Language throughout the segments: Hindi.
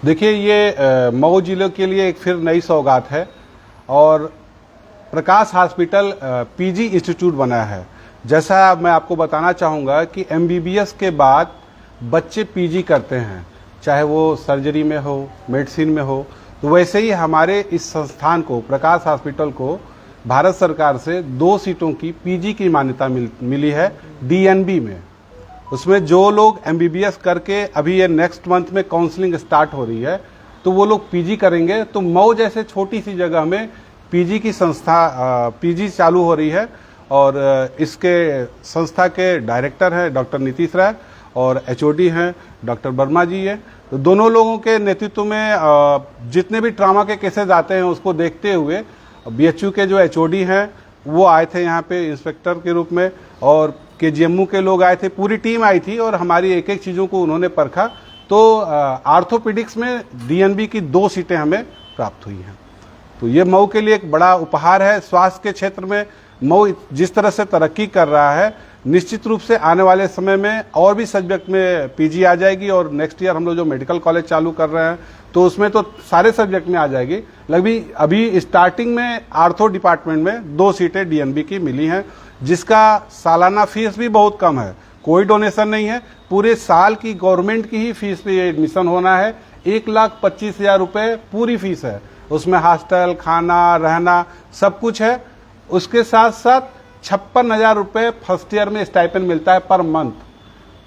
देखिए, ये मऊ जिले के लिए एक फिर नई सौगात है और प्रकाश हॉस्पिटल पीजी इंस्टीट्यूट बना है। जैसा मैं आपको बताना चाहूँगा कि एमबीबीएस के बाद बच्चे पीजी करते हैं, चाहे वो सर्जरी में हो, मेडिसिन में हो। तो वैसे ही हमारे इस संस्थान को, प्रकाश हॉस्पिटल को, भारत सरकार से 2 सीटों की पीजी की मान्यता मिली है डीएनबी में। उसमें जो लोग एमबीबीएस करके अभी ये नेक्स्ट मंथ में काउंसलिंग स्टार्ट हो रही है, तो वो लोग पीजी करेंगे। तो मऊ जैसे छोटी सी जगह में पीजी की संस्था पीजी चालू हो रही है और इसके संस्था के डायरेक्टर हैं डॉक्टर नीतीश राय और एचओडी हैं डॉक्टर वर्मा जी है। तो दोनों लोगों के नेतृत्व में जितने भी ट्रामा के केसेस आते हैं उसको देखते हुए बीएचयू के जो एचओडी हैं वो आए थे यहाँ पे इंस्पेक्टर के रूप में, और केजीएमयू के लोग आए थे, पूरी टीम आई थी और हमारी एक एक चीज़ों को उन्होंने परखा। तो आर्थोपेडिक्स में डीएनबी की 2 सीटें हमें प्राप्त हुई हैं। तो ये मऊ के लिए एक बड़ा उपहार है। स्वास्थ्य के क्षेत्र में मऊ जिस तरह से तरक्की कर रहा है, निश्चित रूप से आने वाले समय में और भी सब्जेक्ट में पीजी आ जाएगी। और नेक्स्ट ईयर हम लोग जो मेडिकल कॉलेज चालू कर रहे हैं तो उसमें तो सारे सब्जेक्ट में आ जाएगी। लगभग अभी स्टार्टिंग में आर्थो डिपार्टमेंट में 2 सीटें डीएनबी की मिली हैं, जिसका सालाना फीस भी बहुत कम है, कोई डोनेशन नहीं है। पूरे साल की गवर्नमेंट की ही फीस पे ये एडमिशन होना है। 1,25,000 रुपये पूरी फीस है। उसमें हॉस्टल, खाना, रहना सब कुछ है। उसके साथ साथ 56,000 रुपये फर्स्ट ईयर में स्टाइपेंड मिलता है पर मंथ।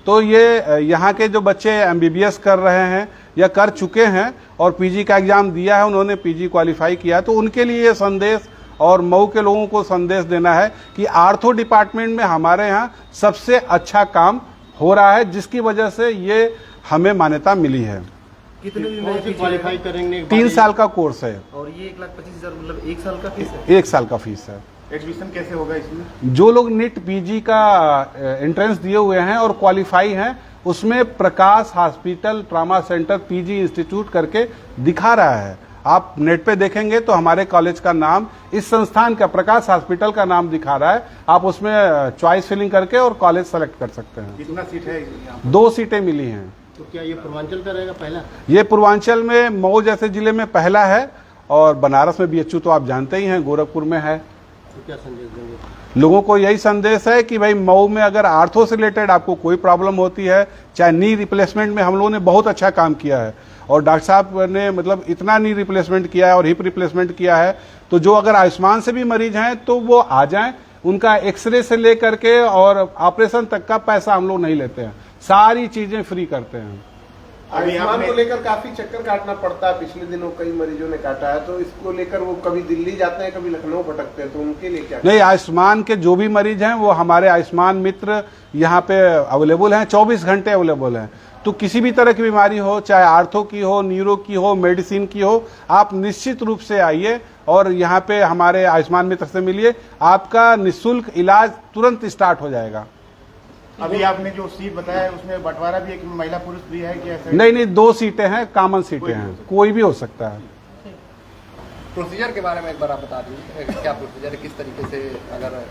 तो ये यहाँ के जो बच्चे एमबीबीएस कर रहे हैं या कर चुके हैं और पीजी का एग्जाम दिया है, उन्होंने पीजी क्वालिफाई किया, तो उनके लिए ये संदेश और मऊ के लोगों को संदेश देना है कि आर्थो डिपार्टमेंट में हमारे यहाँ सबसे अच्छा काम हो रहा है, जिसकी वजह से ये हमें मान्यता मिली है। कितने दिन में क्वालिफाई करेंगे? 3 साल का कोर्स है। और ये 1,25,000 मतलब 1 साल का फीस है? 1 साल का फीस है। एडमिशन कैसे होगा इसमें? जो लोग नीट पीजी का एंट्रेंस दिए हुए हैं और क्वालिफाई हैं, उसमें Prakash hospital trauma centre PG institute करके दिखा रहा है। आप नेट पे देखेंगे तो हमारे कॉलेज का नाम, इस संस्थान का, प्रकाश हॉस्पिटल का नाम दिखा रहा है। आप उसमें चॉइस फिलिंग करके और कॉलेज सेलेक्ट कर सकते हैं। कितना सीट है? 2 सीटें मिली हैं। तो क्या ये पूर्वांचल का रहेगा पहला? ये पूर्वांचल में मऊ जैसे जिले में पहला है, और बनारस में बीएचयू तो आप जानते ही हैं, गोरखपुर में है। तो क्या संदेश देंगे लोगों को? यही संदेश है कि भाई मऊ में अगर आर्थो से रिलेटेड आपको कोई प्रॉब्लम होती है, चाहे नी रिप्लेसमेंट में हम लोगों ने बहुत अच्छा काम किया है और डॉक्टर साहब ने मतलब इतना नी रिप्लेसमेंट किया है और हिप रिप्लेसमेंट किया है, तो जो अगर आयुष्मान से भी मरीज हैं तो वो आ जाएं। उनका एक्सरे से लेकर के और ऑपरेशन तक का पैसा हम लोग नहीं लेते हैं, सारी चीजें फ्री करते हैं। आयुष्मान को लेकर काफी चक्कर काटना पड़ता है, पिछले दिनों कई मरीजों ने काटा है, तो इसको लेकर वो कभी दिल्ली जाते हैं, कभी लखनऊ भटकते हैं, तो उनके लिए क्या? नहीं, आयुष्मान के जो भी मरीज हैं वो हमारे आयुष्मान मित्र यहाँ पे अवेलेबल हैं, 24 घंटे अवेलेबल हैं। तो किसी भी तरह की बीमारी हो, चाहे आर्थो की हो, न्यूरो की हो, मेडिसिन की हो, आप निश्चित रूप से आइए और यहाँ पे हमारे आयुष्मान मित्र से मिलिए। आपका निःशुल्क इलाज तुरंत स्टार्ट हो जाएगा। अभी आपने जो सीट बताया उसमें बंटवारा भी है कि महिला पुरुष भी है कि ऐसा? नहीं, 2 सीटें हैं, कॉमन सीटें हैं, कोई भी हो सकता है। प्रोसीजर के बारे में एक बार आप बता दीजिए, क्या प्रोसीजर है, किस तरीके से? अगर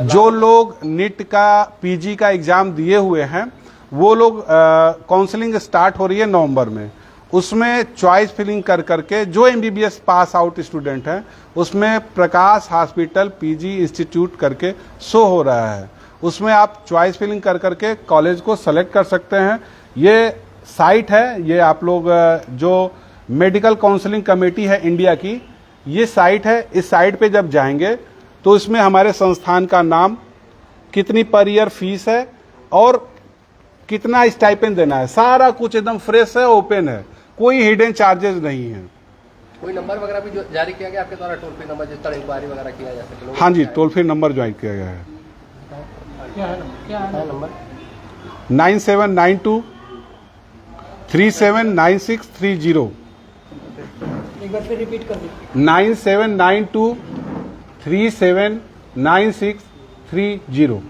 जो लोग नीट का पीजी का एग्जाम दिए हुए हैं वो लोग, काउंसलिंग स्टार्ट हो रही है नवंबर में, उसमें चॉइस फिलिंग कर करके जो एमबीबीएस पास आउट स्टूडेंट हैं उसमें प्रकाश हॉस्पिटल पीजी इंस्टीट्यूट करके शो हो रहा है। उसमें आप चॉइस फिलिंग कर करके कॉलेज को सेलेक्ट कर सकते हैं। ये साइट है, ये आप लोग जो मेडिकल काउंसलिंग कमेटी है इंडिया की, ये साइट है। इस साइट पे जब जाएंगे तो इसमें हमारे संस्थान का नाम, कितनी पर ईयर फीस है और कितना स्टाइपेंड देना है, सारा कुछ एकदम फ्रेश है, ओपन है, कोई हिडन चार्जेस नहीं है। कोई नंबर वगैरह भी जो जारी किया गया आपके द्वारा, टोल फ्री नंबर जिस तरह इंक्वायरी वगैरह किया जा सके? हाँ जी, टोल फ्री नंबर ज्वाइन किया गया है। क्या है नंबर? 9792 379630। एक बार फिर रिपीट कर दीजिए। 9792 379630।